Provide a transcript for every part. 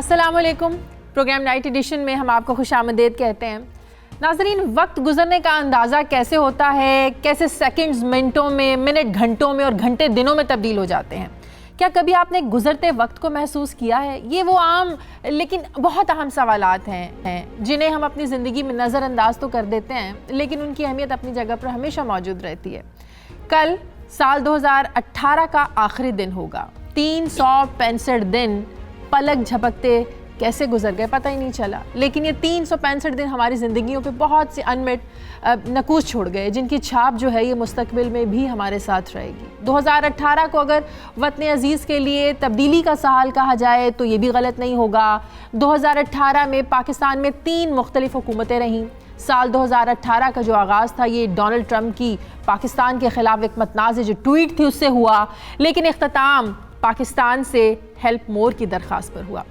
अस्सलामुअलैकुम। Programme night addition में हम आपको खुशामदीद कहते हैं। नाज़रीन, वक्त गुजरने का अंदाज़ा कैसे होता है, कैसे सेकंड्स मिनटों में, मिनट घंटों में और घंटे दिनों में तब्दील हो जाते हैं। क्या कभी आपने गुजरते वक्त को महसूस किया है? ये वो आम लेकिन बहुत अहम सवालात हैं जिन्हें हम अपनी ज़िंदगी में नज़रअंदाज तो कर देते हैं, लेकिन उनकी अहमियत अपनी जगह पर हमेशा मौजूद रहती है। कल साल 2018 का आखिरी दिन होगा। 365 दिन पलक झपकते कैसे गुजर गए पता ही नहीं चला, लेकिन ये 365 दिन हमारी ज़िंदगियों पे बहुत से अनमिट नकूश छोड़ गए, जिनकी छाप जो है ये मुस्तकबिल में भी हमारे साथ रहेगी। 2018 को अगर वतन अज़ीज़ के लिए तब्दीली का साल कहा जाए तो ये भी गलत नहीं होगा। 2018 में पाकिस्तान में 3 मुख्तलिफ हुकूमतें रहीं। साल 2018 का जो आगाज़ था ये डोनाल्ड ट्रंप की पाकिस्तान के ख़िलाफ़ एक मतनाज़ जो ट्वीट थी उससे हुआ, लेकिन इख्तिताम पाकिस्तान से हेल्प मोर की दरख्वास्त पर हुआ।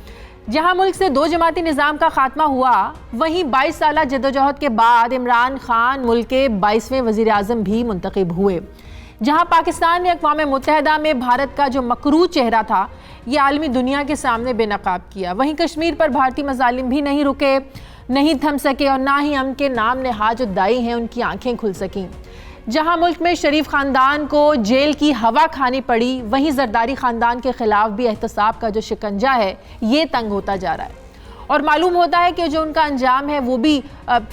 जहां मुल्क से 2 जमाती निज़ाम का खात्मा हुआ, वहीं 22 साल जद्दोजहद के बाद इमरान खान मुल्क के 22वें वज़ीर आज़म भी मुंतखब हुए। जहां पाकिस्तान ने अक़वाम मुत्तहिदा में भारत का जो मकरू चेहरा था ये आलमी दुनिया के सामने बेनकाब किया, वहीं कश्मीर पर भारतीय मज़ालिम भी नहीं रुके, नहीं थम सके और ना ही हम के नाम नेहाज जो दाई हैं उनकी आंखें खुल सकीं। जहां मुल्क में शरीफ ख़ानदान को जेल की हवा खानी पड़ी, वहीं जरदारी ख़ानदान के ख़िलाफ़ भी एहतसाब का जो शिकंजा है ये तंग होता जा रहा है और मालूम होता है कि जो उनका अंजाम है वो भी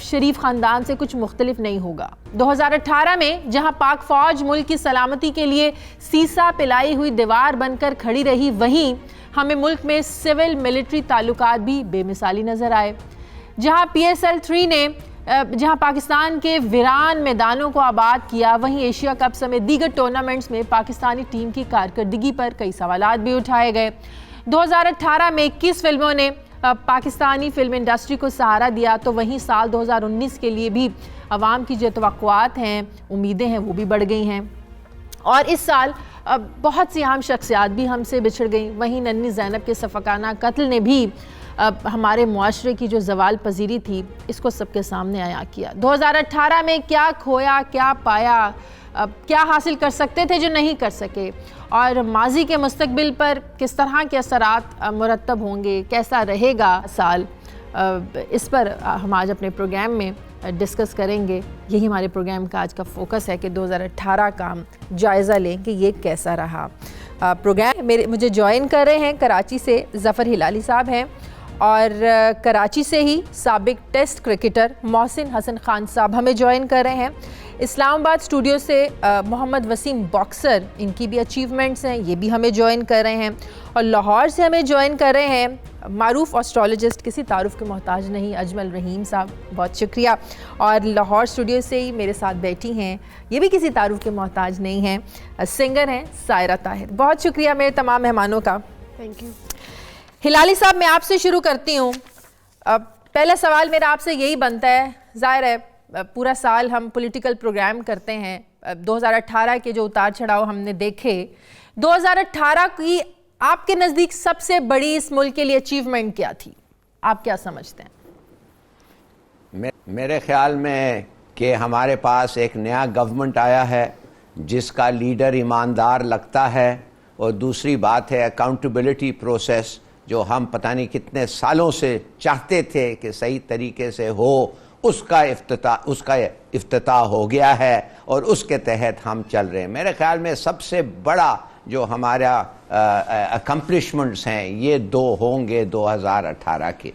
शरीफ ख़ानदान से कुछ मुख्तलिफ नहीं होगा। 2018 में जहां पाक फ़ौज मुल्क की सलामती के लिए सीसा पिलाई हुई दीवार बनकर खड़ी रही, वहीं हमें मुल्क में सिविल मिलिट्री ताल्लुकात भी बेमिसाली नज़र आए। जहां PSL 3 ने जहां पाकिस्तान के वीरान मैदानों को आबाद किया, वहीं एशिया कप समेत दीगर टूर्नामेंट्स में पाकिस्तानी टीम की कारकर्दगी पर कई सवालात भी उठाए गए। 2018 में 21 फिल्मों ने पाकिस्तानी फिल्म इंडस्ट्री को सहारा दिया, तो वहीं साल 2019 के लिए भी अवाम की जो तवक्कुआत हैं, उम्मीदें हैं, वो भी बढ़ गई हैं। और इस साल बहुत सी अहम शख्सियात भी हमसे बिछड़ गई। वहीं नन्ही ज़ैनब के सफ़काना कत्ल ने भी हमारे मुआशरे की जो ज़वाल पजीरी थी इसको सबके सामने आया किया। 2018 में क्या खोया, क्या पाया, क्या हासिल कर सकते थे जो नहीं कर सके, और माजी के मुस्तकबिल पर किस तरह के असरात मुरतब होंगे, कैसा रहेगा साल, इस पर हम आज अपने प्रोग्राम में डिस्कस करेंगे। यही हमारे प्रोग्राम का आज का फोकस है कि 2018 का हम जायज़ा लें कि ये कैसा रहा। प्रोग्राम मुझे ज्वाइन कर रहे हैं कराची से ज़फ़र हिलाली साहब हैं, और कराची से ही साबिक टेस्ट क्रिकेटर मोहसिन हसन खान साहब हमें ज्वाइन कर रहे हैं। इस्लामाबाद स्टूडियो से मोहम्मद वसीम बॉक्सर, इनकी भी अचीवमेंट्स हैं, ये भी हमें ज्वाइन कर रहे हैं। और लाहौर से हमें ज्वाइन कर रहे हैं मारूफ एस्ट्रोलॉजिस्ट, किसी तारुफ के मोहताज नहीं, अजमल रहीम साहब, बहुत शुक्रिया। और लाहौर स्टूडियो से ही मेरे साथ बैठी हैं, ये भी किसी तारुफ के मोहताज नहीं हैं, सिंगर हैं सायरा ताहिर। बहुत शुक्रिया मेरे तमाम मेहमानों का। Thank you. हिलाली साहब, मैं आपसे शुरू करती हूँ। पहला सवाल मेरा आपसे यही बनता है, ज़ाहिर है पूरा साल हम पॉलिटिकल प्रोग्राम करते हैं, 2018 के जो उतार चढ़ाव हमने देखे, 2018 की आपके नज़दीक सबसे बड़ी इस मुल्क के लिए अचीवमेंट क्या थी? आप क्या समझते हैं? मेरे ख्याल में कि हमारे पास एक नया गवर्नमेंट आया है जिसका लीडर ईमानदार लगता है, और दूसरी बात है अकाउंटेबिलिटी प्रोसेस, जो हम पता नहीं कितने सालों से चाहते थे कि सही तरीके से हो, उसका इफ्तिताह हो गया है और उसके तहत हम चल रहे हैं। मेरे ख्याल में सबसे बड़ा जो हमारा अकम्पलिशमेंट्स हैं ये 2 होंगे 2018 के,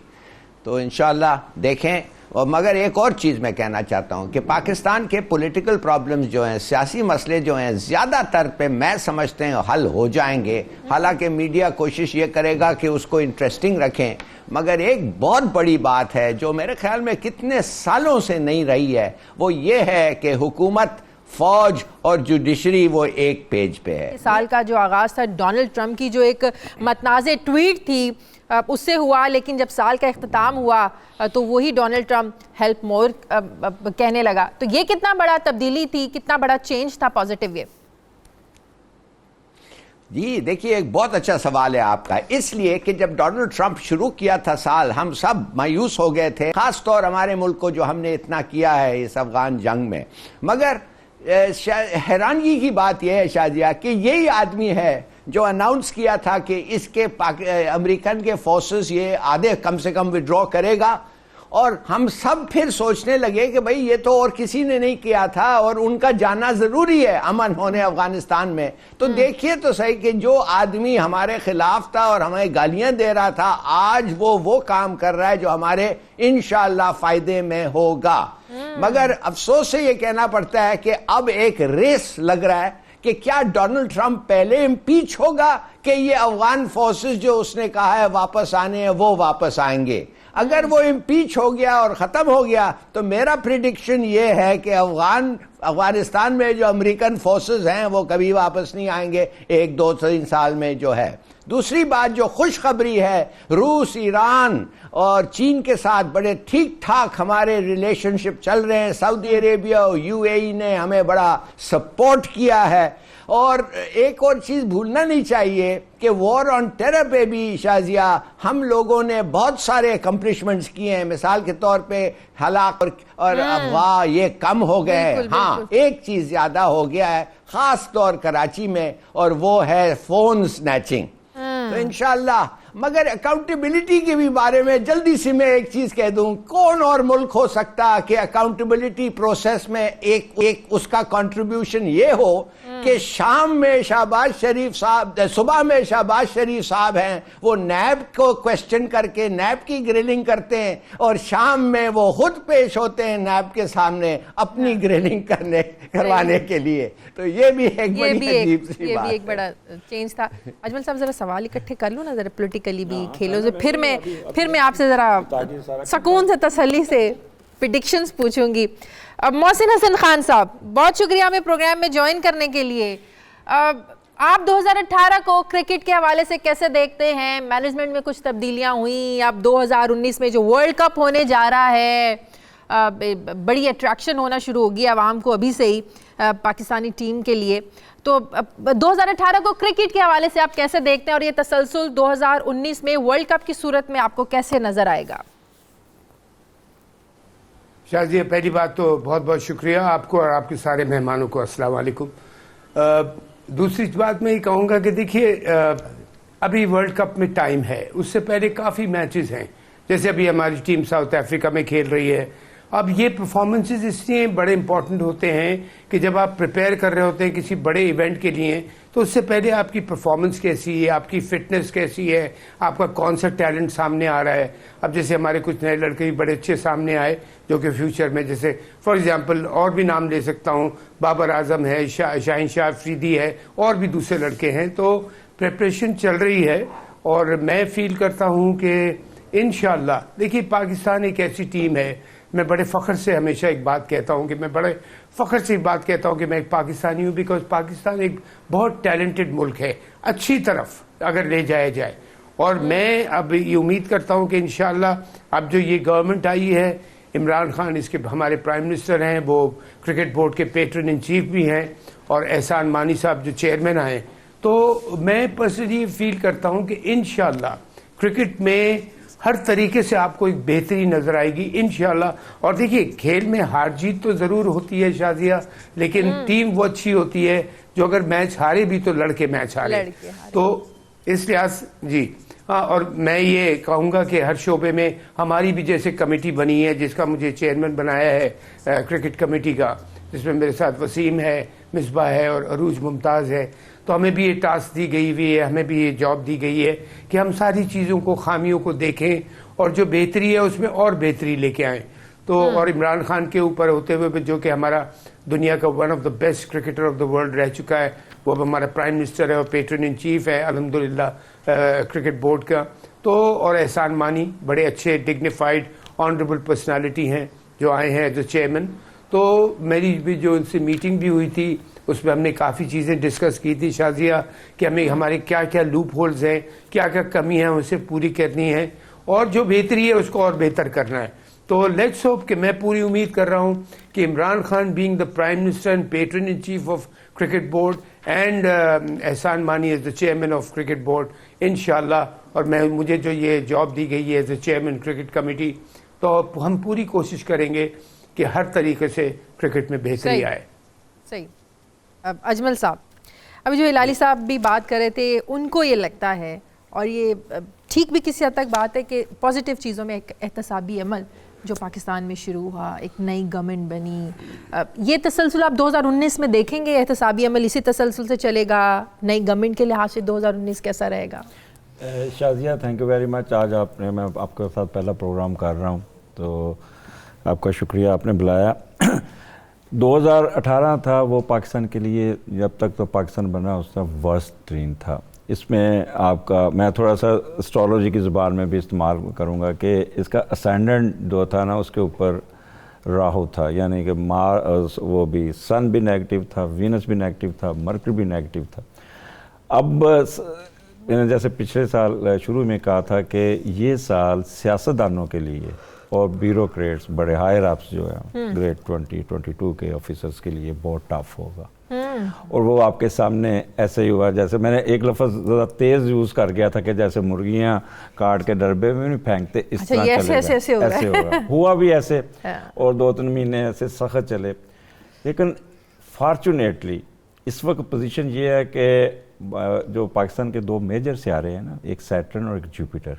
तो इंशाल्लाह देखें। और मगर एक और चीज़ मैं कहना चाहता हूँ कि पाकिस्तान के पॉलिटिकल प्रॉब्लम्स जो हैं, सियासी मसले जो हैं, ज़्यादातर पे मैं समझते हैं हल हो जाएंगे। हालांकि मीडिया कोशिश ये करेगा कि उसको इंटरेस्टिंग रखें, मगर एक बहुत बड़ी बात है जो मेरे ख्याल में कितने सालों से नहीं रही है, वो ये है कि हुकूमत, फौज और जुडिशरी वो एक पेज पे है। साल का जो आगाज़ था डोनाल्ड ट्रंप की जो एक मतनाज़े ट्वीट थी उससे हुआ, लेकिन जब साल का इख्तिताम हुआ तो वही डोनाल्ड ट्रंप हेल्प मोर कहने लगा। तो ये कितना बड़ा तब्दीली थी, कितना बड़ा चेंज था पॉजिटिव वे? जी देखिए, एक बहुत अच्छा सवाल है आपका, इसलिए कि जब डोनाल्ड ट्रंप शुरू किया था साल, हम सब मायूस हो गए थे, खास तौर हमारे मुल्क को जो हमने इतना किया है इस अफगान जंग में। मगर हैरानगी की बात यह है शाजिया कि यही आदमी है जो अनाउंस किया था कि इसके अमेरिकन के फोर्सेस ये आधे कम से कम विड्रॉ करेगा, और हम सब फिर सोचने लगे कि भाई ये तो और किसी ने नहीं किया था और उनका जाना जरूरी है अमन होने अफगानिस्तान में। तो देखिए तो सही कि जो आदमी हमारे खिलाफ था और हमें गालियां दे रहा था, आज वो काम कर रहा है जो हमारे इंशाअल्लाह फायदे में होगा। मगर अफसोस से ये कहना पड़ता है कि अब एक रेस लग रहा है कि क्या डोनाल्ड ट्रंप पहले इम्पीच होगा कि ये अफगान फोर्सेस जो उसने कहा है वापस आने हैं वो वापस आएंगे। अगर वो इम्पीच हो गया और ख़त्म हो गया तो मेरा प्रिडिक्शन ये है कि अफगानिस्तान में जो अमेरिकन फोर्सेस हैं वो कभी वापस नहीं आएंगे 1-2-3 साल में जो है। दूसरी बात जो खुशखबरी है, रूस, ईरान और चीन के साथ बड़े ठीक ठाक हमारे रिलेशनशिप चल रहे हैं। सऊदी अरेबिया और यूएई ने हमें बड़ा सपोर्ट किया है। और एक और चीज भूलना नहीं चाहिए कि वॉर ऑन टेरर पे भी शाजिया हम लोगों ने बहुत सारे अकम्पलिशमेंट्स किए हैं। मिसाल के तौर पे हलाक और अफवाह ये कम हो गए हैं। हाँ, एक चीज ज्यादा हो गया है खास तौर कराची में, और वो है फोन स्नैचिंग। तो इंशाल्लाह, मगर अकाउंटेबिलिटी के भी बारे में जल्दी से मैं एक चीज कह दूं, कौन और मुल्क हो सकता कि अकाउंटेबिलिटी प्रोसेस में एक उसका कंट्रीब्यूशन ये हो कि शाम में शहबाज शरीफ साहब, सुबह में शहबाज शरीफ साहब हैं, वो नैब को क्वेश्चन करके नैब की ग्रिलिंग करते हैं, और शाम में वो खुद पेश होते हैं नैब के सामने अपनी ग्रिलिंग करवाने के लिए। तो ये भी एक बड़ी अजीब सी बात है। ये भी एक बड़ा चेंज था। अजमल साहब जरा सवाल इकट्ठे कर लो ना, जरा पॉलिटिकली भी खेलो से, फिर मैं आपसे जरा सुकून से तसल्ली से प्रेडिक्शंस पूछूंगी। अब मोहसिन हसन खान साहब, बहुत शुक्रिया हमें प्रोग्राम में ज्वाइन करने के लिए। आप 2018 को क्रिकेट के हवाले से कैसे देखते हैं? मैनेजमेंट में कुछ तब्दीलियां हुई, अब 2019 में जो वर्ल्ड कप होने जा रहा है, बड़ी अट्रैक्शन होना शुरू होगी आवाम को अभी से ही पाकिस्तानी टीम के लिए। तो 2018 को क्रिकेट के हवाले से आप कैसे देखते हैं, और ये तसलसल 2019 में वर्ल्ड कप की सूरत में आपको कैसे नजर आएगा? शाजिया, पहली बात तो बहुत बहुत शुक्रिया आपको और आपके सारे मेहमानों को अस्सलाम वालेकुम। दूसरी बात मैं ये कहूँगा कि देखिए, अभी वर्ल्ड कप में टाइम है, उससे पहले काफ़ी मैचेस हैं। जैसे अभी हमारी टीम साउथ अफ्रीका में खेल रही है। अब ये परफॉर्मेंसेस इसलिए बड़े इंपॉर्टेंट होते हैं कि जब आप प्रिपेयर कर रहे होते हैं किसी बड़े इवेंट के लिए, तो उससे पहले आपकी परफॉर्मेंस कैसी है, आपकी फिटनेस कैसी है, आपका कौन सा टैलेंट सामने आ रहा है। अब जैसे हमारे कुछ नए लड़के भी बड़े अच्छे सामने आए जो कि फ्यूचर में, जैसे फॉर एग्जांपल और भी नाम ले सकता हूँ, बाबर आजम है, शाहीन शाह अफरीदी है, और भी दूसरे लड़के हैं। तो प्रिपरेशन चल रही है और मैं फील करता हूँ कि इंशाअल्लाह, देखिए पाकिस्तान एक ऐसी टीम है, मैं बड़े फ़ख्र से हमेशा एक बात कहता हूँ कि मैं बड़े फ़ख्र से एक बात कहता हूँ कि मैं एक पाकिस्तानी हूँ, बिकॉज पाकिस्तान एक बहुत टैलेंटेड मुल्क है, अच्छी तरफ अगर ले जाया जाए। और मैं अब ये उम्मीद करता हूँ कि इंशाअल्लाह अब जो ये गवर्नमेंट आई है, इमरान खान इसके हमारे प्राइम मिनिस्टर हैं, वो क्रिकेट बोर्ड के पेट्रन इन चीफ भी हैं, और एहसान मानी साहब जो चेयरमैन आए, तो मैं पर्सनली फील करता हूँ कि इंशाअल्लाह क्रिकेट में हर तरीके से आपको एक बेहतरी नजर आएगी इंशाअल्लाह। और देखिए, खेल में हार जीत तो जरूर होती है शाजिया, लेकिन टीम वो अच्छी होती है जो अगर मैच हारे भी तो लड़के मैच हारे। तो इस लिहाज जी हाँ, और मैं ये कहूँगा कि हर शोबे में हमारी भी जैसे कमेटी बनी है, जिसका मुझे चेयरमैन बनाया है क्रिकेट कमेटी का, जिसमें मेरे साथ वसीम है, मिसबा है और अरूज मुमताज़ है। तो हमें भी ये टास्क दी गई हुई है, हमें भी ये जॉब दी गई है कि हम सारी चीज़ों को, खामियों को देखें और जो बेहतरी है उसमें और बेहतरी लेके आएँ। तो और इमरान खान के ऊपर होते हुए जो कि हमारा दुनिया का one of the best cricketer of the world रह चुका है, वो अब हमारा प्राइम मिनिस्टर है और पेट्रन इन चीफ है अल्हम्दुलिल्लाह क्रिकेट बोर्ड का। तो और एहसान मानी बड़े अच्छे डिग्निफाइड ऑनरेबल पर्सनालिटी हैं जो आए हैं एज ए चेयरमैन। तो मेरी भी जो उनसे मीटिंग भी हुई थी, उसमें हमने काफ़ी चीज़ें डिस्कस की थी शाजिया, कि हमें हमारे क्या क्या लूप होल्स हैं, क्या क्या कमी है, उसे पूरी करनी है, और जो बेहतरी है उसको और बेहतर करना है। तो लेट्स होप कि मैं पूरी उम्मीद कर रहा हूँ कि Imran Khan being the prime minister and patron in chief of cricket board and Ehsan Mani as the chairman of cricket board, इंशाअल्लाह, और मुझे जो ये जॉब दी गई है as the chairman cricket committee, तो हम पूरी कोशिश करेंगे कि हर तरीके से क्रिकेट में बेहतरी आए। सही। अब अजमल साहब, अभी जो हिलाली साहब भी बात कर रहे थे, उनको ये लगता है, और ये ठीक भी किसी हद तक बात है, कि पॉजिटिव चीज़ों में एक एहतसाबी अमल जो पाकिस्तान में शुरू हुआ, एक नई गवर्नमेंट बनी, ये तसलसल आप 2019 में देखेंगे? एहतसाबी अमल इसी तसलसल से चलेगा? नई गवर्नमेंट के लिहाज से 2019 कैसा रहेगा? Shazia, thank you very much. आज मैं आपके साथ पहला प्रोग्राम कर रहा हूँ, तो आपका शुक्रिया, आपने बुलाया। 2018 था वो पाकिस्तान के लिए, जब तक तो पाकिस्तान बना उसका वर्स्ट ट्रेन था। इसमें आपका मैं थोड़ा सा एस्ट्रोलॉजी की ज़ुबान में भी इस्तेमाल करूँगा कि इसका असेंडेंट जो था ना, उसके ऊपर राहु था, यानी कि वो भी सन भी नेगेटिव था, वीनस भी नेगेटिव था, मरकरी भी नेगेटिव था। अब मैंने जैसे पिछले साल शुरू में कहा था कि ये साल सियासतदानों के लिए और ब्यूरोक्रेट्स, बड़े हायर अप्स जो है ग्रेड 20-22 के ऑफिसर्स के लिए बहुत टफ होगा। और वो आपके सामने ऐसे ही हुआ, जैसे मैंने एक लफ्ज़ ज़्यादा तेज़ यूज़ कर गया था कि जैसे मुर्गियाँ काट के डरबे में नहीं फेंकते, इस तरह चलेगा, ऐसे होगा। हुआ भी ऐसे, और 2-3 महीने ऐसे सख्त चले। लेकिन फॉर्चुनेटली इस वक्त पोजीशन ये है कि जो पाकिस्तान के 2 मेजर सियारे हैं ना, एक सैटर्न और एक जुपिटर,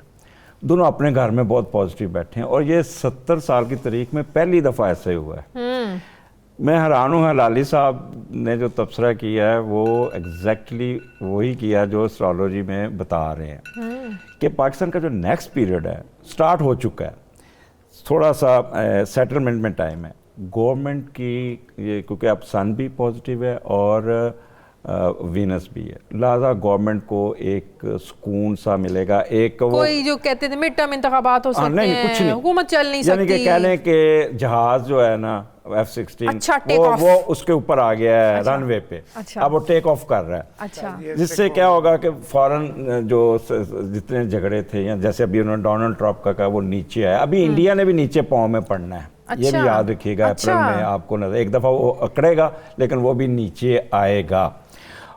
दोनों अपने घर में बहुत पॉजिटिव बैठे हैं, और ये 70 साल की तारीख में पहली दफ़ा ऐसे हुआ है। मैं हैरान हूँ, हिलाली साहब ने जो तबसरा किया है वो एग्जैक्टली वही किया जो एस्ट्रोलॉजी में बता रहे हैं कि पाकिस्तान का जो नेक्स्ट पीरियड है स्टार्ट हो चुका है। थोड़ा सा सेटलमेंट में टाइम है गवर्नमेंट की, ये क्योंकि अब सन भी पॉजिटिव है और वीनस भी है, लिहाजा गवर्नमेंट को एक सुकून सा मिलेगा। एक कोई जो कहते थे मिड टर्म इंतखाबात हो सकते हैं, कुछ नहीं, हुकूमत चल नहीं सकती, यानी कि कह लें कि जहाज जो है ना F-16 अच्छा, वो उसके ऊपर आ गया है, अच्छा, रनवे पे, अच्छा, अब वो टेक ऑफ कर रहा है, अच्छा, जिससे क्या होगा कि फॉरेन जो जितने झगड़े थे, या जैसे अभी उन्होंने डोनाल्ड ट्रंप का कहा वो नीचे आया, अभी इंडिया ने भी नीचे पाँव में पड़ना है। ये भी याद रखिएगा, अप्रैल में आपको नजर एक दफ़ा वो अकड़ेगा, लेकिन वो भी नीचे आएगा।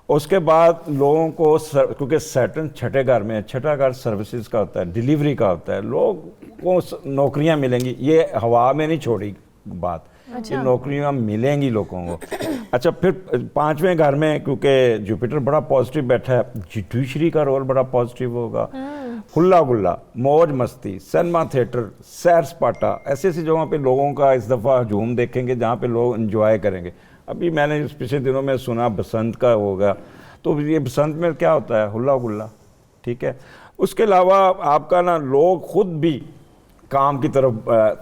उसके बाद लोगों को क्योंकि सैटर्न छठे घर में, छठा घर सर्विसेज का होता है, डिलीवरी का होता है, लोगों को नौकरियां मिलेंगी, ये हवा में नहीं छोड़ी बात, ये नौकरियां मिलेंगी लोगों को। अच्छा, फिर 5वें घर में क्योंकि जुपिटर बड़ा पॉजिटिव बैठा है, जुडिशरी का रोल बड़ा पॉजिटिव होगा, हुल्ला गुल्ला, मौज मस्ती, सिनेमा थिएटर, सैर सपाटा, ऐसी ऐसी जगहों पे लोगों का इस दफ़ा हजूम देखेंगे जहाँ पे लोग इंजॉय करेंगे। अभी मैंने पिछले दिनों में सुना बसंत का होगा, तो ये बसंत में क्या होता है, हुल्ला गुल्ला, ठीक है। उसके अलावा आपका ना लोग खुद भी काम की तरफ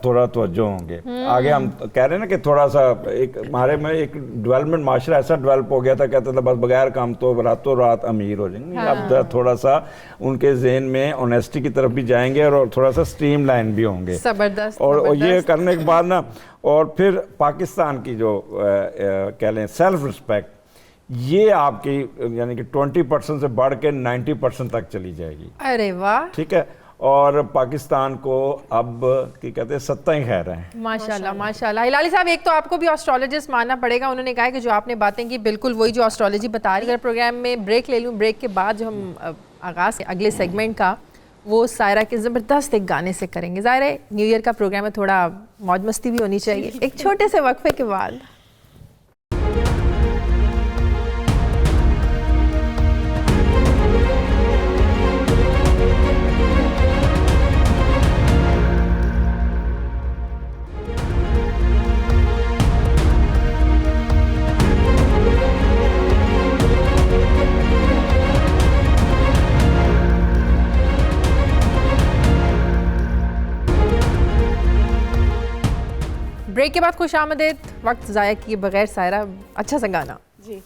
थोड़ा तवज्जो होंगे। आगे हम कह रहे हैं ना कि थोड़ा सा एक हमारे में एक डेवलपमेंट माशरा ऐसा डेवलप हो गया था, कहता था बस बगैर काम तो रातों रात अमीर हो जाएंगे। अब थोड़ा सा उनके जहन में ऑनेस्टी की तरफ भी जाएंगे और थोड़ा सा स्ट्रीम लाइन भी होंगे। जबरदस्त। और ये करने के बाद ना, और फिर पाकिस्तान की जो कह लें सेल्फ रिस्पेक्ट, ये आपकी यानी कि 20% से बढ़ के 90% तक चली जाएगी। अरे वाह, ठीक है। और पाकिस्तान को अब क्या कहते हैं, सत्ता ही खैर है। माशाल्लाह माशाल्लाह। हिलाली साहब, एक तो आपको भी एस्ट्रोलॉजिस्ट मानना पड़ेगा, उन्होंने कहा है कि जो आपने बातें की बिल्कुल वही जो एस्ट्रोलॉजी बता रही है। अगर प्रोग्राम में ब्रेक ले लूँ, ब्रेक के बाद जो हम आगाज़ अगले सेगमेंट का वो सायरा के ज़बरदस्त एक गाने से करेंगे। ज़ाहिर है न्यू ईयर का प्रोग्राम है, थोड़ा मौज मस्ती भी होनी चाहिए। एक छोटे से वक्फे के बाद ब्रेक के बाद खुश आमदेद। वक्त ज़ाया किए बगैर सायरा, अच्छा सा गाना जी।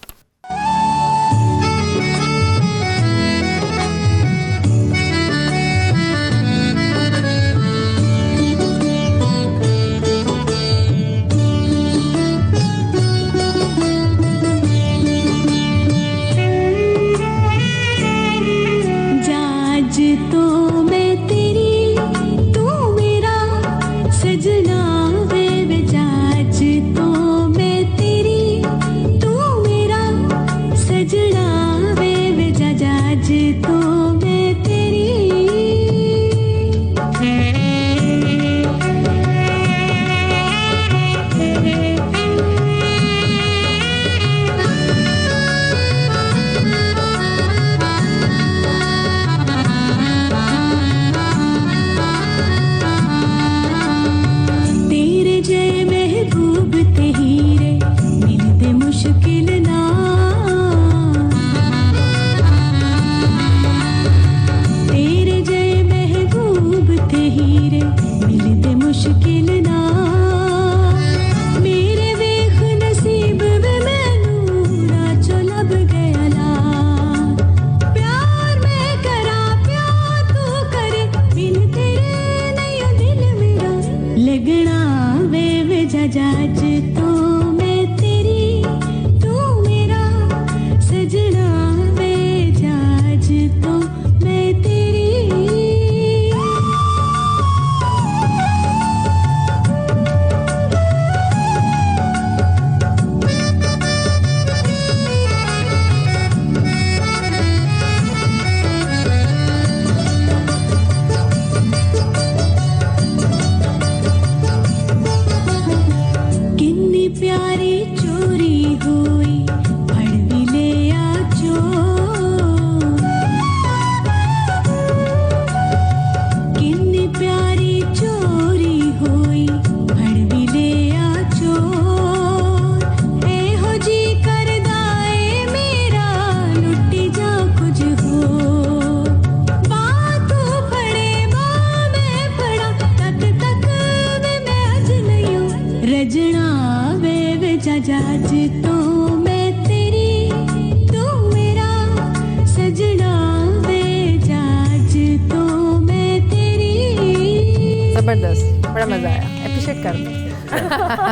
जबरदस्त, बड़ा मजा आया, अप्रिशिएट कर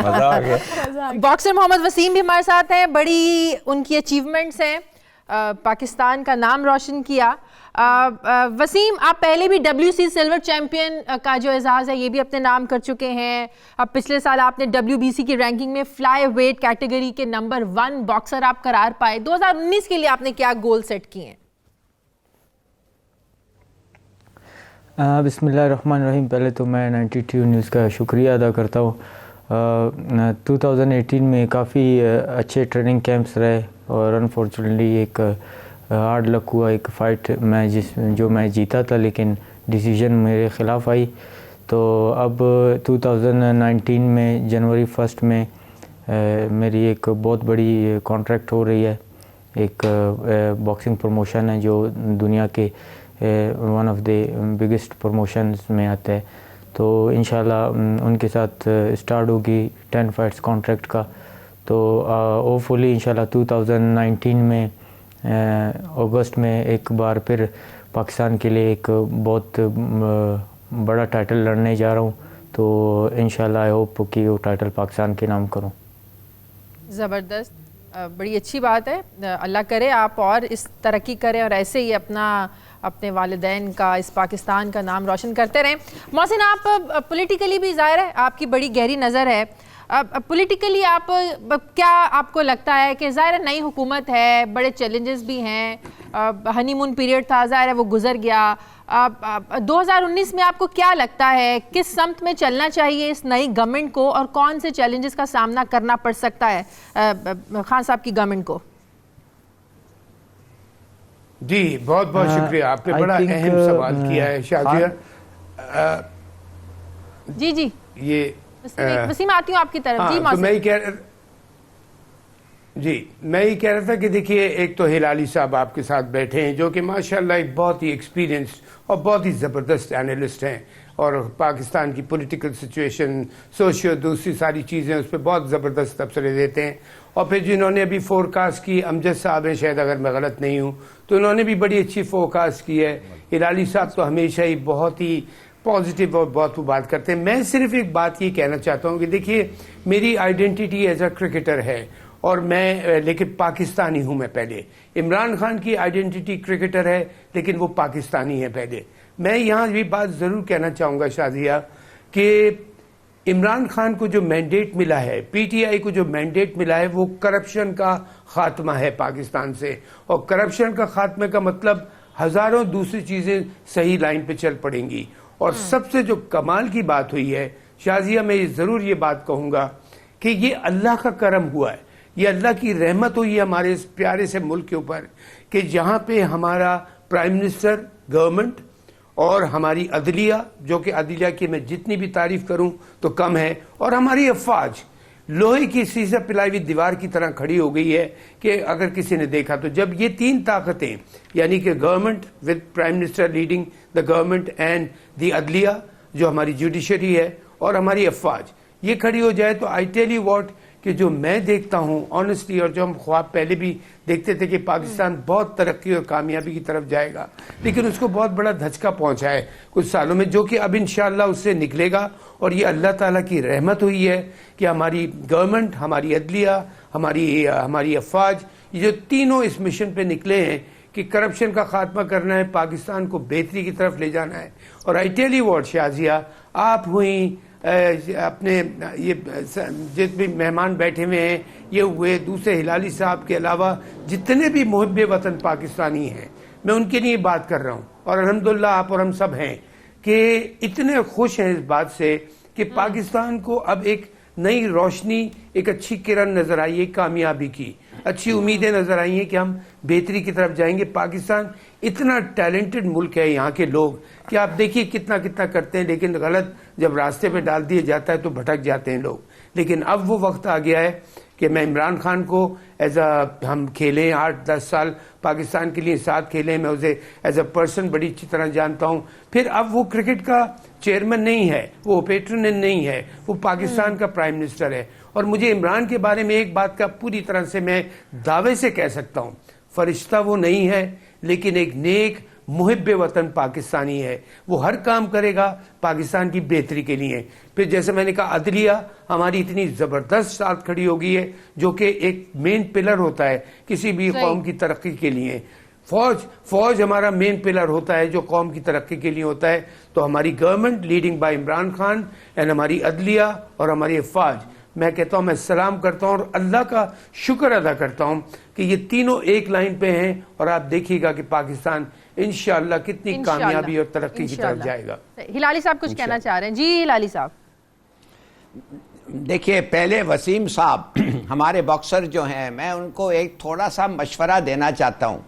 मजा आ गया। बॉक्सर मोहम्मद वसीम भी हमारे साथ हैं, बड़ी उनकी अचीवमेंट्स हैं, पाकिस्तान का नाम रोशन किया। वसीम, आप पहले भी WC सिल्वर चैंपियन का जो एजाज़ है ये भी अपने नाम कर चुके हैं। अब पिछले साल आपने WBC की रैंकिंग में फ्लाई वेट कैटेगरी के नंबर 1 बॉक्सर आप करार पाए। 2019 के लिए आपने क्या गोल सेट किए हैं? बिस्मिल्लाहिर्रहमानिर्रहीम। पहले तो मैं 92 न्यूज़ का शुक्रिया अदा करता हूँ। 2018 में काफ़ी अच्छे ट्रेनिंग कैंप्स रहे और अनफॉर्चुनेटली एक हार्ड लक हुआ, एक फ़ाइट जो मैं जीता था लेकिन डिसीजन मेरे ख़िलाफ़ आई। तो अब 2019 में जनवरी 1 में मेरी एक बहुत बड़ी कॉन्ट्रैक्ट हो रही है। एक बॉक्सिंग प्रमोशन है जो दुनिया के one of the biggest promotions में आता है। तो इंशाल्लाह उनके साथ स्टार्ट होगी 10 फाइट्स कॉन्ट्रैक्ट का। तो होपफुली इंशाल्लाह 2019 में अगस्त में एक बार फिर पाकिस्तान के लिए एक बहुत बड़ा टाइटल लड़ने जा रहा हूँ। तो इंशाल्लाह आई होप कि वो टाइटल पाकिस्तान के नाम करूँ। ज़बरदस्त, बड़ी अच्छी बात है। अल्लाह करे आप और इस तरक्की करें और ऐसे ही अपने वालिदैन का, इस पाकिस्तान का नाम रोशन करते रहें। मोहसिन, आप पॉलिटिकली भी ज़ाहिर है आपकी बड़ी गहरी नज़र है। पॉलिटिकली आप क्या आपको लगता है कि ज़ाहिर है नई हुकूमत है, बड़े चैलेंजेस भी हैं, हनीमून पीरियड था, ज़ाहिर है वो गुजर गया। 2019 में आपको क्या लगता है किस समत में चलना चाहिए इस नई गवर्नमेंट को और कौन से चैलेंजेस का सामना करना पड़ सकता है खान साहब की गवर्नमेंट को? जी बहुत बहुत शुक्रिया, आपने बड़ा अहम सवाल किया है शाजिया। जी जी, ये वसीम आती हूँ आपकी तरफ। जी तो मैं ही कह रहा था कि देखिए, एक तो हिलाली साहब आपके साथ बैठे हैं जो कि माशाल्लाह एक बहुत ही एक्सपीरियंस्ड और बहुत ही ज़बरदस्त एनालिस्ट हैं और पाकिस्तान की पॉलिटिकल सिचुएशन, सोशियो, दूसरी सारी चीज़ें उस पर बहुत ज़बरदस्त तबसरे देते हैं। और फिर जिन्होंने अभी फोरकास्ट की, अमजद साहब हैं शायद, अगर मैं गलत नहीं हूँ, तो उन्होंने भी बड़ी अच्छी फोरकास्ट की है। हिलाली साहब तो हमेशा ही बहुत ही पॉजिटिव और बहुत वो बात करते हैं। मैं सिर्फ एक बात ये कहना चाहता हूँ कि देखिए, मेरी आइडेंटिटी एज अ क्रिकेटर है और मैं लेकिन पाकिस्तानी हूँ। मैं पहले, इमरान खान की आइडेंटिटी क्रिकेटर है लेकिन वो पाकिस्तानी है पहले। मैं यहाँ भी बात ज़रूर कहना चाहूँगा शाजिया कि इमरान खान को जो मैंडेट मिला है, PTI को जो मैंडेट मिला है, वो करप्शन का खात्मा है पाकिस्तान से। और करप्शन का खात्मे का मतलब हज़ारों दूसरी चीज़ें सही लाइन पे चल पड़ेंगी। और सबसे जो कमाल की बात हुई है शाजिया, मैं ज़रूर ये बात कहूँगा कि ये अल्लाह का करम हुआ है, ये अल्लाह की रहमत हुई है हमारे इस प्यारे से मुल्क के ऊपर कि जहाँ पे हमारा प्राइम मिनिस्टर, गवर्नमेंट और हमारी अदलिया, जो कि अदलिया की मैं जितनी भी तारीफ करूं तो कम है, और हमारी अफवाज लोहे की शीशा पिलाई हुई दीवार की तरह खड़ी हो गई है कि अगर किसी ने देखा तो जब ये तीन ताकतें यानी कि government with prime minister leading the government and the अदलिया जो हमारी जुडिशरी है और हमारी अफवाज, ये खड़ी हो जाए तो आई टेल यू व्हाट कि जो मैं देखता हूं ऑनेस्टली, और जो हम ख्वाब पहले भी देखते थे कि पाकिस्तान बहुत तरक्की और कामयाबी की तरफ जाएगा, लेकिन उसको बहुत बड़ा धचका पहुंचा है कुछ सालों में, जो कि अब इंशाअल्लाह उससे निकलेगा। और ये अल्लाह ताला की रहमत हुई है कि हमारी गवर्नमेंट, हमारी अदलिया, हमारी अफवाज, ये जो तीनों इस मिशन पे निकले हैं कि करप्शन का खात्मा करना है, पाकिस्तान को बेहतरी की तरफ ले जाना है। और I tell you what Shazia, आप हुई, अपने ये जितने भी मेहमान बैठे हुए हैं, ये हुए, दूसरे हिलाली साहब के अलावा जितने भी मुहिब्बे वतन पाकिस्तानी हैं, मैं उनके लिए बात कर रहा हूँ। और अल्हम्दुलिल्लाह आप और हम सब हैं कि इतने खुश हैं इस बात से कि पाकिस्तान को अब एक नई रोशनी, एक अच्छी किरण नजर आई है, कामयाबी की अच्छी उम्मीदें नजर आई हैं कि हम बेहतरी की तरफ जाएंगे। पाकिस्तान इतना टैलेंटेड मुल्क है, यहाँ के लोग कि आप देखिए कितना कितना करते हैं, लेकिन गलत जब रास्ते पे डाल दिया जाता है तो भटक जाते हैं लोग। लेकिन अब वो वक्त आ गया है कि मैं इमरान खान को हम खेलें 8-10 साल पाकिस्तान के लिए साथ खेलें, मैं उसे एज अ पर्सन बड़ी अच्छी तरह जानता हूं। फिर अब वो क्रिकेट का चेयरमैन नहीं है, वो पेट्रोन नहीं है, वो पाकिस्तान का प्राइम मिनिस्टर है। और मुझे इमरान के बारे में एक बात का पूरी तरह से मैं दावे से कह सकता हूं, फरिश्ता वो नहीं है, लेकिन एक नेक मुहिब्बे वतन पाकिस्तानी है, वो हर काम करेगा पाकिस्तान की बेहतरी के लिए। फिर जैसे मैंने कहा, अदलिया हमारी इतनी ज़बरदस्त साथ खड़ी हो गई है, जो कि एक मेन पिलर होता है किसी भी कौम की तरक्की के लिए। फौज हमारा मेन पिलर होता है जो कौम की तरक्की के लिए होता है। तो हमारी government leading by Imran Khan and हमारी अदलिया और हमारी अफवाज, मैं कहता हूं, मैं सलाम करता हूं और अल्लाह का शुक्र अदा करता हूं कि ये तीनों एक लाइन पे हैं। और आप देखिएगा कि पाकिस्तान इंशाअल्लाह कितनी कामयाबी और तरक्की की तरफ जाएगा। हिलाली साहब कुछ कहना चाह रहे हैं? जी हिलाली साहब। देखिए, पहले वसीम साहब हमारे बॉक्सर जो हैं, मैं उनको एक थोड़ा सा मशवरा देना चाहता हूं।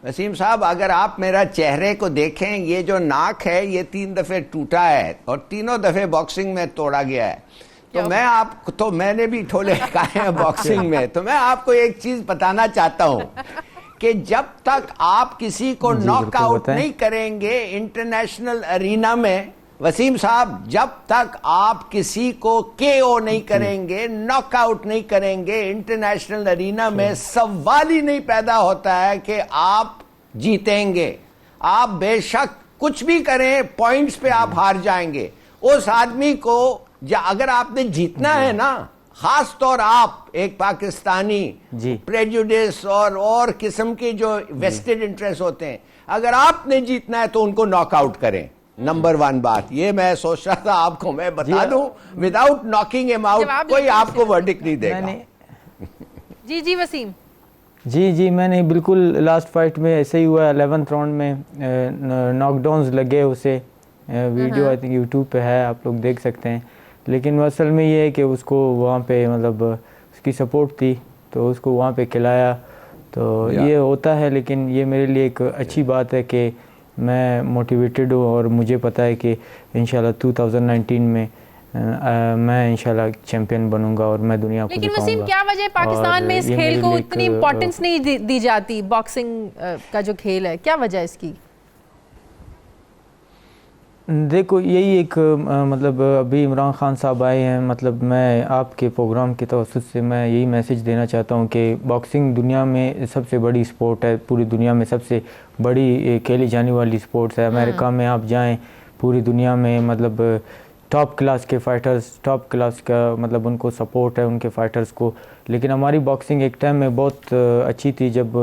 वसीम साहब, अगर आप मेरा चेहरे को देखें, ये जो नाक है ये 3 दफे टूटा है और तीनों दफे बॉक्सिंग में तोड़ा गया है। तो मैंने भी ठोले खाए हैं बॉक्सिंग में। तो मैं आपको एक चीज बताना चाहता हूं कि जब तक आप किसी को नॉकआउट नहीं करेंगे इंटरनेशनल अरीना में, वसीम साहब, जब तक आप किसी को केओ नहीं करेंगे, नॉकआउट नहीं करेंगे इंटरनेशनल अरीना में, सवाल ही नहीं पैदा होता है कि आप जीतेंगे। आप बेशक कुछ भी करें, पॉइंट्स पे आप हार जाएंगे। उस आदमी को अगर आपने जीतना है ना, खास तौर आप एक पाकिस्तानी प्रेजुडिस और किस्म के जो वेस्टेड इंटरेस्ट होते हैं, अगर आपने जीतना है तो उनको नॉकआउट करें। नंबर 1 बात ये मैं सोच रहा था आपको मैं बता दूं, विदाउट नॉकिंग हिम आउट कोई आपको वर्डिक्ट नहीं देगा। जी वसीम। जी मैंने बिल्कुल लास्ट फाइट में ऐसे ही हुआ। 11th राउंड में नॉकडाउन्स लगे उसे, वीडियो आई थिंक यूट्यूब पे है, आप लोग देख सकते हैं। लेकिन असल में ये है कि उसको वहाँ पे मतलब उसकी सपोर्ट थी तो उसको वहाँ पे खिलाया, तो ये होता है। लेकिन ये मेरे लिए एक अच्छी बात है कि मैं मोटिवेटेड हूँ और मुझे पता है कि इंशाल्लाह 2019 में मैं इंशाल्लाह चैंपियन बनूंगा और मैं दुनिया को दिखाऊंगा। लेकिन वसीम, क्या वजह पाकिस्तान में इस खेल को इतनी इम्पोर्टेंस नहीं दी जाती? बॉक्सिंग का जो खेल है, क्या वजह है इसकी? देखो, यही एक मतलब अभी इमरान खान साहब आए हैं, मतलब मैं आपके प्रोग्राम के तवज्जुह से मैं यही मैसेज देना चाहता हूं कि बॉक्सिंग दुनिया में सबसे बड़ी स्पोर्ट है, पूरी दुनिया में सबसे बड़ी खेली जाने वाली स्पोर्ट्स है। अमेरिका में आप जाएं, पूरी दुनिया में मतलब टॉप क्लास के फाइटर्स, टॉप क्लास का मतलब उनको सपोर्ट है उनके फाइटर्स को। लेकिन हमारी बॉक्सिंग एक टाइम में बहुत अच्छी थी जब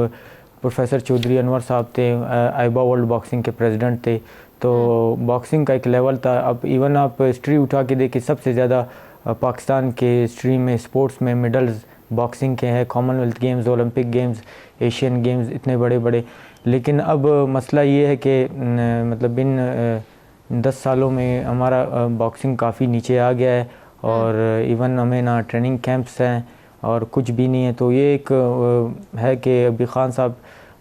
प्रोफेसर चौधरी अनवर साहब थे, आइबा वर्ल्ड बॉक्सिंग के प्रेसिडेंट थे, तो बॉक्सिंग का एक लेवल था। अब इवन आप हिस्ट्री उठा के देखिए, सबसे ज़्यादा पाकिस्तान के हिस्ट्री में स्पोर्ट्स में मेडल्स बॉक्सिंग के हैं, Commonwealth games, Olympic games, Asian games, इतने बड़े बड़े। लेकिन अब मसला ये है कि मतलब इन 10 सालों में हमारा बॉक्सिंग काफ़ी नीचे आ गया है और इवन हमें ना ट्रेनिंग कैंप्स हैं और कुछ भी नहीं है। तो ये एक है कि अभी खान साहब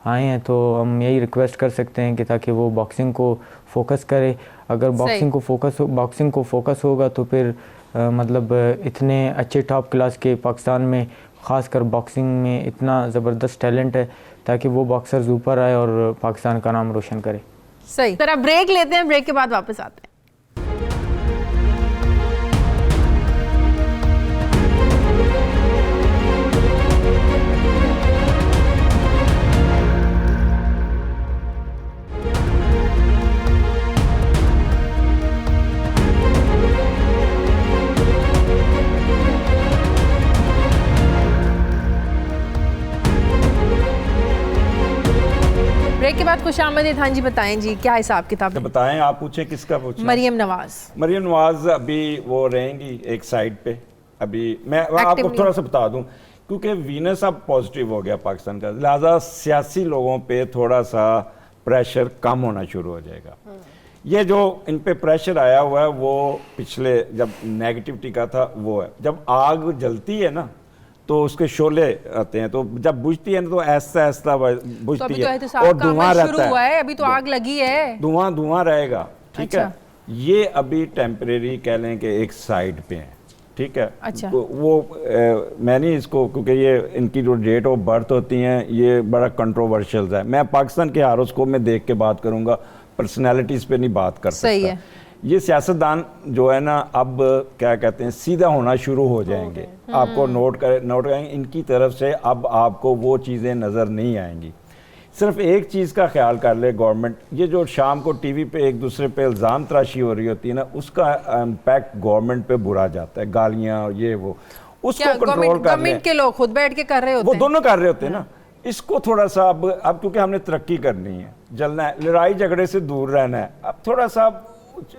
आए हैं तो हम यही रिक्वेस्ट कर सकते हैं कि ताकि वो बॉक्सिंग को फोकस करे। अगर बॉक्सिंग को फोकस होगा तो फिर मतलब इतने अच्छे टॉप क्लास के पाकिस्तान में ख़ासकर बॉक्सिंग में इतना ज़बरदस्त टैलेंट है ताकि वो बॉक्सर्स ऊपर आए और पाकिस्तान का नाम रोशन करे। सही। जरा ब्रेक लेते हैं, ब्रेक के बाद वापस आते हैं। ब्रेक के बाद खुशामदीद। हाँ जी, बताएं जी, क्या हिसाब किताब है? बताएं, आप पूछें, किसका पूछें? मरियम नवाज। मरियम नवाज अभी वो रहेंगी एक साइड पे। अभी मैं आपको थोड़ा सा बता दूं, क्योंकि वीनस अब पॉजिटिव हो गया पाकिस्तान का, लिहाजा सियासी लोगों पे थोड़ा सा प्रेशर कम होना शुरू हो जाएगा। ये जो इन पे प्रेशर आया हुआ है वो पिछले जब नेगेटिविटी का था वो है। जब आग जलती है ना तो उसके शोले आते हैं, तो जब बुझती है ना तो ऐसा ऐसा बुझती है और धुआं रहता है। अभी तो आग लगी है, धुआं रहेगा, ठीक है। ये अभी टेम्परेरी कह लें कि एक साइड पे है, ठीक है। अच्छा। वो मैं नहीं इसको, क्योंकि ये इनकी जो डेट ऑफ बर्थ होती हैं ये बड़ा कंट्रोवर्शियल है। मैं पाकिस्तान के हारोस्कोप में देख के बात करूंगा, पर्सनैलिटीज़ पे नहीं बात कर सकता। सही है। ये सियासतदान जो है ना अब क्या कहते हैं सीधा होना शुरू हो जाएंगे। आपको नोट करेंगे इनकी तरफ से अब आपको वो चीज़ें नज़र नहीं आएंगी। सिर्फ एक चीज़ का ख्याल कर ले गवर्नमेंट, ये जो शाम को टीवी पे एक दूसरे पे इल्ज़ाम तराशी हो रही होती है ना, उसका इम्पैक्ट गवर्नमेंट पे बुरा जाता है, गालियाँ ये वो, उसको कंट्रोल कर ले। गवर्नमेंट के लोग खुद बैठ के कर रहे होते वो हैं, दोनों कर रहे होते हैं ना। इसको थोड़ा सा अब क्योंकि हमने तरक्की करनी है, जलना है, लड़ाई झगड़े से दूर रहना है, अब थोड़ा सा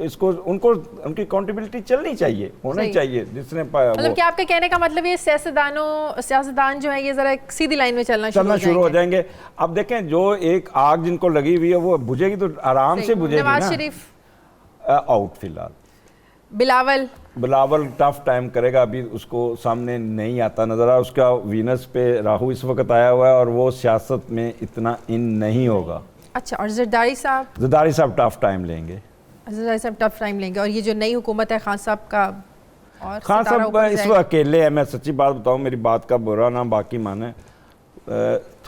इसको उनको उनकी अकाउंटेबिलिटी चलनी चाहिए, होनी चाहिए। जिसने मतलब कि आपके कहने का मतलब ये सियासतदान जो है ये जरा एक सीधी लाइन में चलना शुरू हो जाएंगे। अब देखें जो एक आग जिनको लगी हुई है वो बुझेगी तो आराम से बुझेगी ना। नवाज शरीफ आउट फिलहाल। बिलावल टफ टाइम करेगा, अभी उसको सामने नहीं आता नजर आ, उसका वीनस पे राहु इस वक्त आया हुआ है और वो सियासत में इतना इन नहीं होगा। अच्छा, और जरदारी साहब टफ टाइम लेंगे, टफ टाइम लेंगे। और ये जो नई हुकूमत है खान साहब का, और खान साहब इस वक्त अकेले हैं। मैं सच्ची बात बताऊं, मेरी बात का बुरा ना बाकी माने,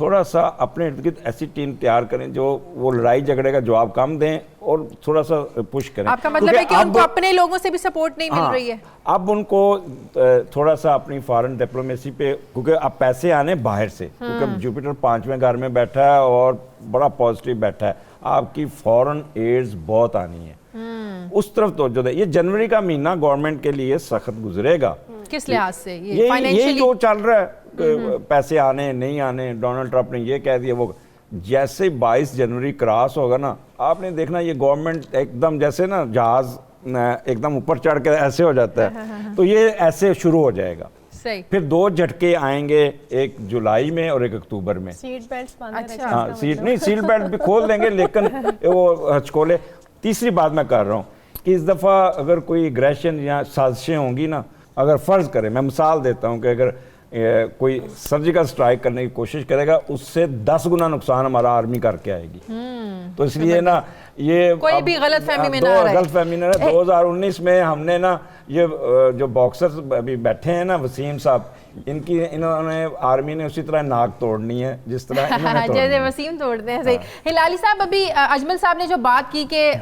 थोड़ा सा अपने इर्द गिर्द ऐसी टीम तैयार करें जो वो लड़ाई झगड़े का जवाब कम दें और थोड़ा सा पुश करें। आपका मतलब है कि उनको अपने लोगों से भी सपोर्ट नहीं मिल रही है। अब उनको थोड़ा सा अपनी फॉरेन डिप्लोमेसी पे, क्योंकि अब पैसे आने बाहर से, क्योंकि जुपिटर 5वें घर में बैठा है और बड़ा पॉजिटिव बैठा है, आपकी फॉरेन एड्स बहुत आनी है, उस तरफ तो जो ये जनवरी का महीना गवर्नमेंट के लिए सख्त गुजरेगा। किस लिहाज से? ये जो चल रहा है, पैसे आने नहीं आने, डोनाल्ड ट्रंप ने ये कह दिया, वो जैसे 22 जनवरी क्रॉस होगा ना, आपने देखना ये गवर्नमेंट एकदम जैसे ना जहाज एकदम ऊपर चढ़ के ऐसे हो जाता है, तो ये ऐसे शुरू हो जाएगा। सही। फिर 2 झटके आएंगे, एक जुलाई में और एक अक्टूबर में। सीट बेल्ट अच्छा, हाँ, सीट बेल्ट भी खोल देंगे, लेकिन वो हचकोले। तीसरी बात मैं कर रहा हूँ कि इस दफ़ा अगर कोई एग्रेशन या साजिशें होंगी ना, अगर फ़र्ज़ करें, मैं मिसाल देता हूँ कि अगर कोई सर्जिकल स्ट्राइक करने की कोशिश करेगा, उससे 10 गुना नुकसान हमारा आर्मी करके आएगी। तो इसलिए ना ये कोई भी गलतफहमी में ना रहे। 2019 में हमने ना ये जो बॉक्सर्स अभी बैठे हैं ना, वसीम साहब, इन्होंने आर्मी ने उसी तरह नाक तोड़नी है जिस तरह जैसे वसीम तोड़ते हैं। सही। हिलाली साहब, अभी अजमल साहब ने जो बात की कि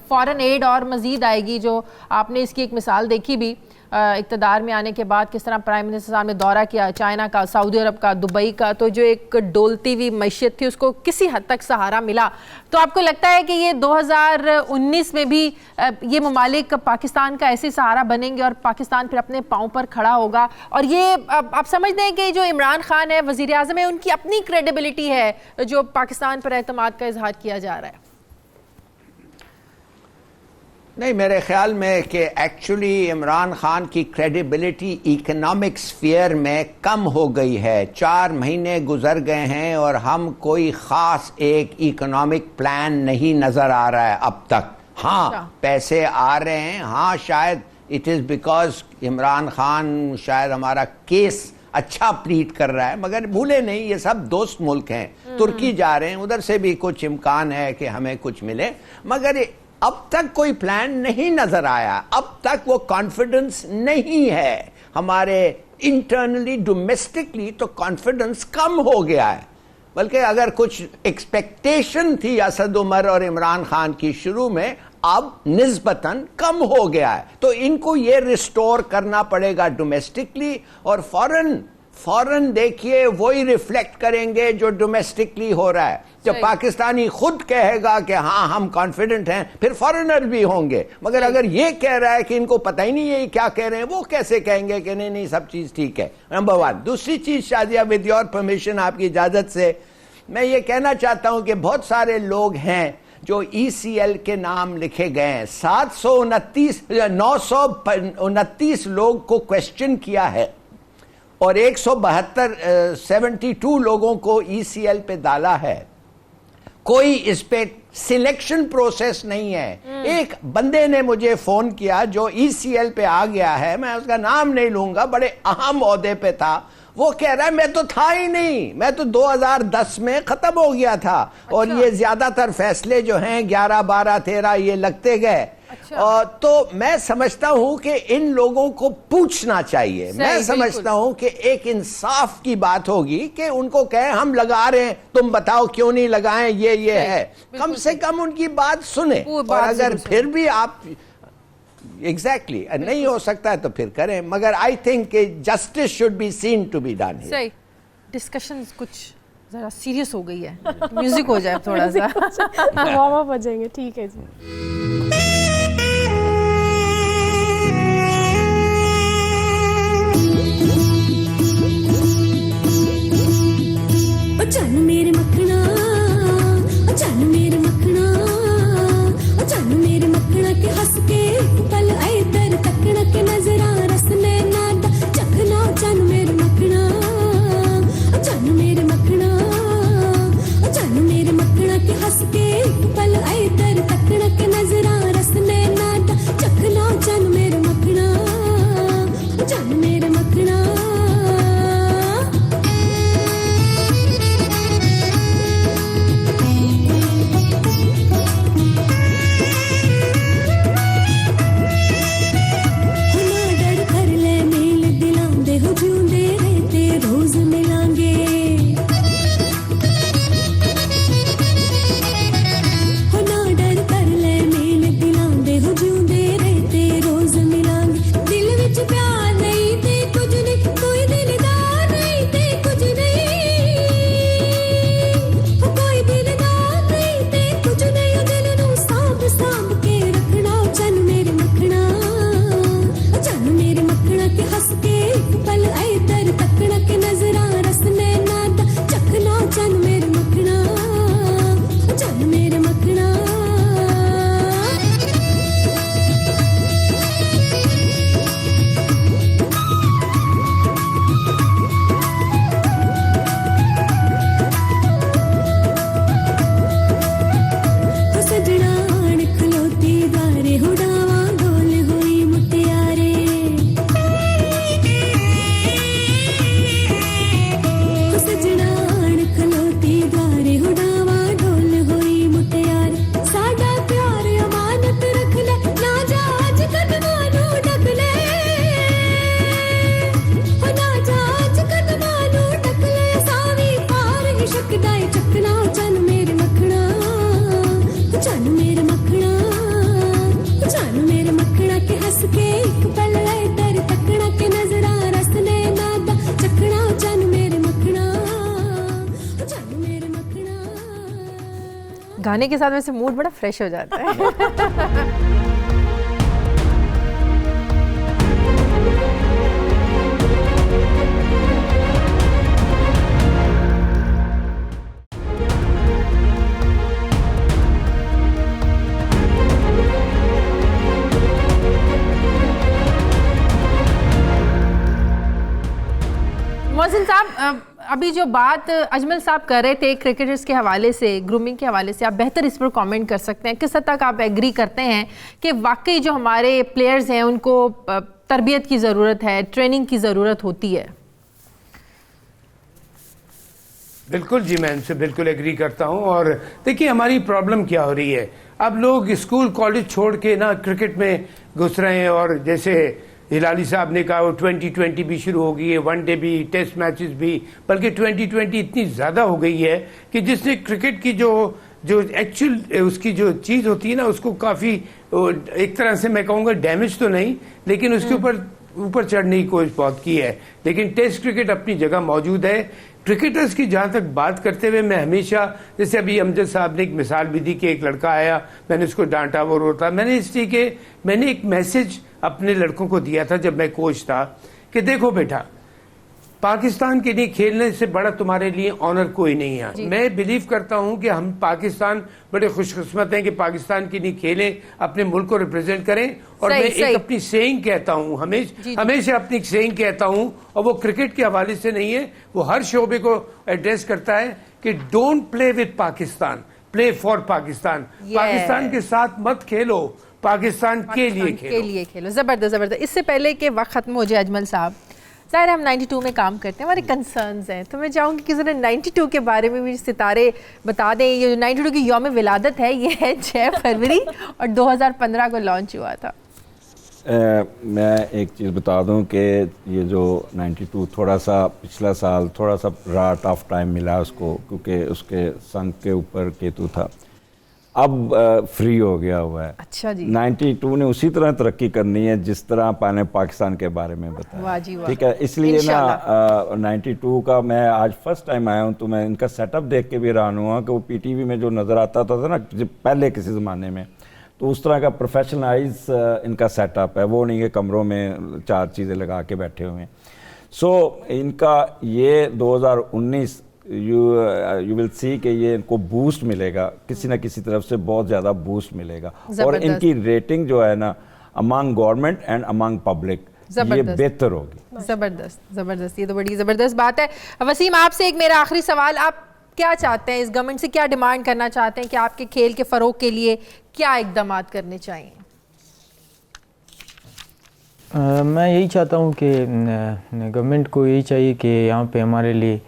फॉरेन एड और मजीद आएगी, जो आपने इसकी एक मिसाल देखी भी इक़्तिदार में आने के बाद, किस तरह प्राइम मिनिस्टर साहब ने दौरा किया चाइना का, सऊदी अरब का, दुबई का, तो जो एक डोलती हुई मैशियत थी उसको किसी हद तक सहारा मिला। तो आपको लगता है कि ये 2019 में भी ये ममालिक पाकिस्तान का ऐसे सहारा बनेंगे और पाकिस्तान फिर अपने पाँव पर खड़ा होगा? और ये आप समझते हैं कि जो इमरान खान है, वज़ीर आज़म है, उनकी अपनी क्रेडिबिलिटी है जो पाकिस्तान पर एतमाद का इजहार किया जा रहा है? नहीं, मेरे ख्याल में कि एक्चुअली इमरान खान की क्रेडिबिलिटी इकोनॉमिक स्फीयर में कम हो गई है। 4 महीने गुजर गए हैं और हम कोई ख़ास एक इकोनॉमिक प्लान नहीं नज़र आ रहा है अब तक। हाँ, पैसे आ रहे हैं, हाँ, शायद it is because Imran Khan शायद हमारा केस अच्छा प्लीट कर रहा है, मगर भूले नहीं ये सब दोस्त मुल्क हैं। तुर्की जा रहे हैं, उधर से भी कुछ इम्कान है कि हमें कुछ मिले, मगर अब तक कोई प्लान नहीं नजर आया। अब तक वो कॉन्फिडेंस नहीं है हमारे इंटरनली, डोमेस्टिकली तो कॉन्फिडेंस कम हो गया है। बल्कि अगर कुछ एक्सपेक्टेशन थी असद उमर और इमरान खान की शुरू में, अब निस्बतन कम हो गया है। तो इनको ये रिस्टोर करना पड़ेगा डोमेस्टिकली, और फॉरेन देखिए वही रिफ्लेक्ट करेंगे जो डोमेस्टिकली हो रहा है। जब पाकिस्तानी खुद कहेगा कि हाँ हम कॉन्फिडेंट हैं, फिर फॉरेनर भी होंगे। मगर अगर ये कह रहा है कि इनको पता ही नहीं है क्या कह रहे हैं, वो कैसे कहेंगे कि नहीं नहीं सब चीज ठीक है? नंबर 1। दूसरी चीज, शादिया, विद योर परमिशन, आपकी इजाजत से मैं ये कहना चाहता हूं कि बहुत सारे लोग हैं जो ECL के नाम लिखे गए हैं। 929 लोग को क्वेश्चन किया है और 72 लोगों को ECL पे डाला है। कोई इस पे सिलेक्शन प्रोसेस नहीं है। एक बंदे ने मुझे फोन किया जो ECL पे आ गया है, मैं उसका नाम नहीं लूंगा, बड़े अहम ओहदे पे था। वो कह रहा है मैं तो था ही नहीं, मैं तो 2010 में खत्म हो गया था। अच्छा। और ये ज्यादातर फैसले जो हैं 11, 12, 13 ये लगते गए। अच्छा। तो मैं समझता हूं कि इन लोगों को पूछना चाहिए। मैं समझता हूं कि एक इंसाफ की बात होगी कि उनको कहें हम लगा रहे हैं, तुम बताओ क्यों नहीं लगाएं, ये है। कम से कम उनकी बात सुने, और अगर फिर भी आप एग्जैक्टली नहीं हो सकता है तो फिर करें। मगर I think justice should be seen to be done. सही। डिस्कशंस कुछ ज़रा सीरियस हो गई है, म्यूजिक हो जाए थोड़ा सा। वार्म अप हो जाएंगे, ठीक है जी। चन मेरे मखना, चन मेरे मखना, चन मेरे मखना के हंस के पल इधर तकना के नजरा रसने नादा चखना। चन मेरे मखना, चन मेरे मखना, चन मेरे मखना के हंस के पल इधर तकना के नजरा रसने नादा चखना। चन मेरे मखना, चन मेरे मखना। गाने के साथ वैसे मूड बड़ा फ्रेश हो जाता है। मोहसिन साहब, अभी जो बात अजमल साहब कर रहे थे क्रिकेटर्स के हवाले से, ग्रूमिंग के हवाले से, आप बेहतर इस पर कमेंट कर सकते हैं। किस हद तक आप एग्री करते हैं कि वाकई जो हमारे प्लेयर्स हैं उनको तरबियत की ज़रूरत है, ट्रेनिंग की ज़रूरत होती है? बिल्कुल जी, मैं इनसे बिल्कुल एग्री करता हूं। और देखिए हमारी प्रॉब्लम क्या हो रही है, अब लोग स्कूल कॉलेज छोड़ के ना क्रिकेट में घुस रहे हैं। और जैसे हिलाली साहब ने कहा, वो 2020 भी शुरू हो गई है, वनडे भी, टेस्ट मैचेस भी, बल्कि 2020 इतनी ज़्यादा हो गई है कि जिसने क्रिकेट की जो एक्चुअल उसकी जो चीज़ होती है ना, उसको काफ़ी एक तरह से मैं कहूँगा डैमेज तो नहीं, लेकिन उसके ऊपर चढ़ने की कोशिश बहुत की है। लेकिन टेस्ट क्रिकेट अपनी जगह मौजूद है। क्रिकेटर्स की जहाँ तक बात करते हुए मैं हमेशा, जैसे अभी अमजद साहब ने एक मिसाल भी दी कि एक लड़का आया, मैंने उसको डांटा, वो रोता, मैंने इसलिए कि मैंने एक मैसेज अपने लड़कों को दिया था जब मैं कोच था कि देखो बेटा, पाकिस्तान के लिए खेलने से बड़ा तुम्हारे लिए ऑनर कोई नहीं है। मैं बिलीव करता हूं कि हम पाकिस्तान बड़े खुशकिस्मत हैं कि पाकिस्तान के लिए खेलें, अपने मुल्क को रिप्रेजेंट करें। और मैं एक अपनी सेइंग कहता हूं, हमेशा अपनी सेइंग कहता हूं, और वो क्रिकेट के हवाले से नहीं है, वो हर शोबे को एड्रेस करता है कि don't play with Pakistan, play for Pakistan. Pakistan के साथ मत खेलो, पाकिस्तान के लिए खेलो। ज़बरदस्त ज़बरदस्त। इससे पहले कि वक्त ख़त्म हो जाए अजमल साहब, ज़ाहिर हम 92 में काम करते हैं, हमारे कंसर्न्स हैं, तो मैं चाहूँगी कि ज़रा 92 के बारे में भी सितारे बता दें। ये जो 92 की यौम विलादत है, ये है 6 फरवरी और 2015 को लॉन्च हुआ था। मैं एक चीज़ बता दूं कि ये जो 92 थोड़ा सा पिछला साल थोड़ा सा टफ टाइम मिला उसको, क्योंकि उसके संग के ऊपर केतु था। अब फ्री हो गया हुआ है। अच्छा जी। 92 ने उसी तरह तरक्की करनी है जिस तरह मैंने पाकिस्तान के बारे में बताया। वाह जी वाह। ठीक है, इसलिए ना 92 का मैं आज फर्स्ट टाइम आया हूँ तो मैं इनका सेटअप देख के भी हैरान हुआ कि वो पीटीवी में जो नज़र आता था ना पहले किसी ज़माने में, तो उस तरह का प्रोफेशनलाइज इनका सेटअप है। वो नहीं है कमरों में 4 चीज़ें लगा के बैठे हुए हैं। सो इनका ये 2019 यू विल सी कि ये इनको बूस्ट मिलेगा, किसी ना किसी तरफ से बहुत ज़्यादा बूस्ट मिलेगा। और इनकी रेटिंग जो है ना among government and among public ये बेहतर होगी। ज़बरदस्त ज़बरदस्त, ये तो बड़ी ज़बरदस्त बात है। वसीम, आपसे एक मेरा आखिरी सवाल, आप क्या चाहते हैं, इस गवर्नमेंट से क्या डिमांड करना चाहते हैं कि आपके खेल के फ़रोग के लिए क्या इक़दाम करने चाहिए? मैं यही चाहता हूँ कि गवर्नमेंट को यही चाहिए कि यहाँ पे हमारे लिए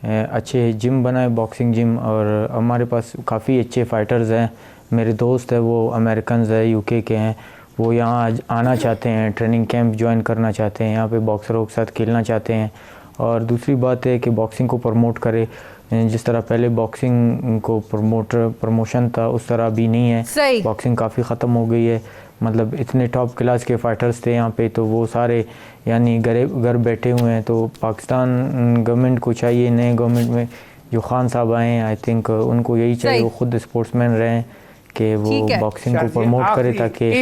अच्छे जिम बनाए, बॉक्सिंग जिम, और हमारे पास काफ़ी अच्छे फ़ाइटर्स हैं। मेरे दोस्त हैं वो अमेरिकन है, यूके के हैं, वो यहाँ आना चाहते हैं, ट्रेनिंग कैंप ज्वाइन करना चाहते हैं, यहाँ पे बॉक्सरों के साथ खेलना चाहते हैं। और दूसरी बात है कि बॉक्सिंग को प्रमोट करे, जिस तरह पहले बॉक्सिंग को प्रमोशन था उस तरह अभी नहीं है। बॉक्सिंग काफ़ी ख़त्म हो गई है, मतलब इतने टॉप क्लास के फाइटर्स थे यहाँ पे, तो वो सारे यानी घर बैठे हुए हैं। तो पाकिस्तान गवर्नमेंट को चाहिए, नए गवर्नमेंट में जो खान साहब आए हैं, आई थिंक उनको यही चाहिए वो खुद स्पोर्ट्समैन रहें कि वो बॉक्सिंग को प्रमोट करे ताकि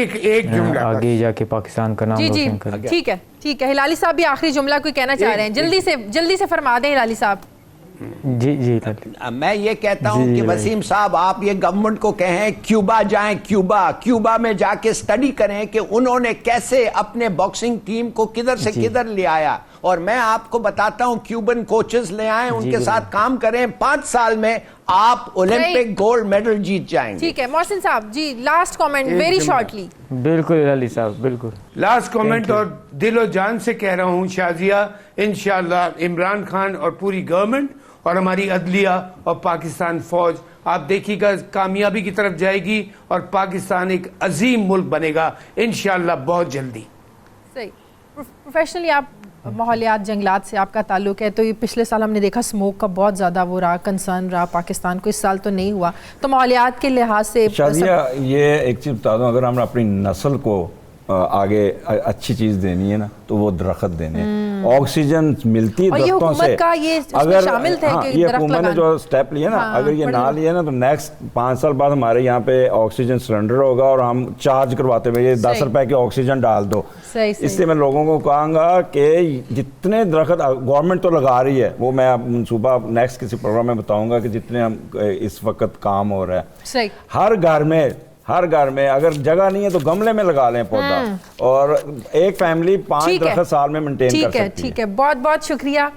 आगे जाके पाकिस्तान का नाम रोशन करे। ठीक है, ठीक है। हिलाली साहब भी आखिरी जुमला कोई कहना चाह रहे हैं, जल्दी से फरमा दें हिलाली साहब। जी मैं ये कहता हूं कि वसीम साहब आप ये गवर्नमेंट को कहें क्यूबा जाएं, क्यूबा में जाके स्टडी करें कि उन्होंने कैसे अपने बॉक्सिंग टीम को किधर से किधर ले आया। और मैं आपको बताता हूं क्यूबन कोचेस ले आए, उनके साथ काम करें, 5 साल में आप ओलंपिक गोल्ड मेडल जीत जाएंगे। ठीक है मोहसिन साहब जी, लास्ट कमेंट वेरी शॉर्टली। बिल्कुल अली साहब, बिल्कुल लास्ट कमेंट, और दिलो जान से कह रहा हूं शाजिया, इंशाल्लाह इमरान खान और पूरी गवर्नमेंट और हमारी अदलिया और पाकिस्तान फौज आप देखिएगा कामयाबी की तरफ जाएगी और पाकिस्तान एक अजीम मुल्क बनेगा इंशाल्लाह बहुत जल्दी। सही। प्रोफेशनली आप माहौलियात जंगलात से आपका ताल्लुक है, तो ये पिछले साल हमने देखा स्मोक का बहुत ज़्यादा वो रहा कंसर्न रहा पाकिस्तान को, इस साल तो नहीं हुआ, तो माहौलियात के लिहाज से शादिया ये एक चीज़ बता दूँ, अगर हम अपनी नस्ल को आगे अच्छी चीज़ देनी है ना तो वो दरख्त देने, ऑक्सीजन मिलती है दरख्तों से। अगर शामिल थे कि ये हुकूमत ने जो स्टेप लिए ना, अगर ये ना लिए ना तो नेक्स्ट 5 साल बाद हमारे यहाँ पे ऑक्सीजन सिलेंडर होगा और हम चार्ज करवाते हुए ये 10 रुपए की ऑक्सीजन डाल दो। इससे मैं लोगों को कहूँगा कि जितने दरख्त गवर्नमेंट तो लगा रही है, वो मैं मनसूबा नेक्स्ट किसी प्रोग्राम में बताऊँगा कि जितने हम इस वक्त काम हो रहा है, हर घर में अगर जगह नहीं है तो गमले में लगा लें पौधा, और एक फैमिली 5 दरख्त साल में मेंटेन कर सकती है। ठीक है, बहुत बहुत शुक्रिया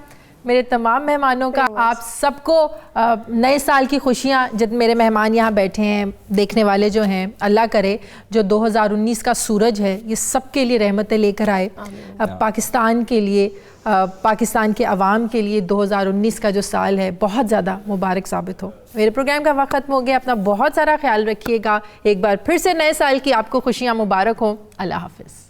मेरे तमाम मेहमानों का। आप सबको नए साल की खुशियाँ, जब मेरे मेहमान यहाँ बैठे हैं, देखने वाले जो हैं, अल्लाह करे जो 2019 का सूरज है ये सबके लिए रहमतें लेकर आए। पाकिस्तान के लिए, पाकिस्तान के अवाम के लिए 2019 का जो साल है बहुत ज़्यादा मुबारक साबित हो। मेरे प्रोग्राम का वक्त खत्म हो गया, अपना बहुत सारा ख्याल रखिएगा। एक बार फिर से नए साल की आपको खुशियाँ मुबारक हो। अल्लाह हाफ़िज़।